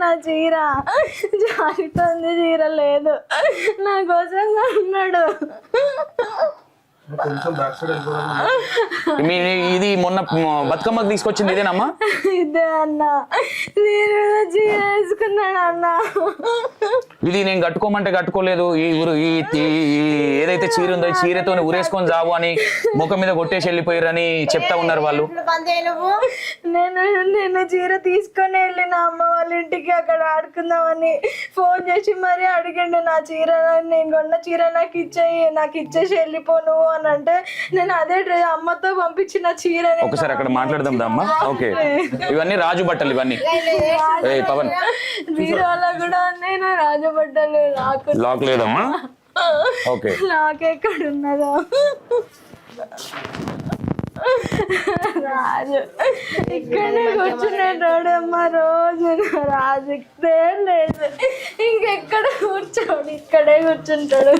నా చీర జారిపోయింది, చీర లేదు, నా కోసంగా ఉన్నాడు. ఇది మొన్న బతుకమ్మకి తీసుకొచ్చింది ఇదేనమ్మా? ఇదే అన్న, నేను చీర వేసుకున్నాడు అన్న. ఇది నేను కట్టుకోమంటే కట్టుకోలేదు, ఏదైతే చీర ఉందో చీరతో ఊరేసుకొని జావు అని ముఖం మీద కొట్టేసి వెళ్ళిపోయారని చెప్తా ఉన్నారు వాళ్ళు. నేను చీర తీసుకొని వెళ్ళిన అమ్మ వాళ్ళ ఇంటికి, అక్కడ ఆడుకుందామని ఫోన్ చేసి మరీ అడిగిండు. నా చీర, నేను కొన్న చీర నాకు ఇచ్చేసి వెళ్ళిపోను అని అంటే, నేను అదే అమ్మతో పంపించిన చీర. ఒకసారి అక్కడ మాట్లాడదాం అమ్మా. ఓకే, ఇవన్నీ రాజు బట్టలు, ఇవన్నీ పవన్ బీరోలో కూడా ఉన్నాయి నా రాజు బట్టలు. లాక్ లేదమ్మా. ఓకే, లాక్ ఎక్కడ ఉన్నదో. రాజు ఇక్కడే కూర్చునేటోడు అమ్మ రోజు. రాజు లేదు, ఇంకెక్కడ కూర్చోడు, ఇక్కడే కూర్చుంటాడు.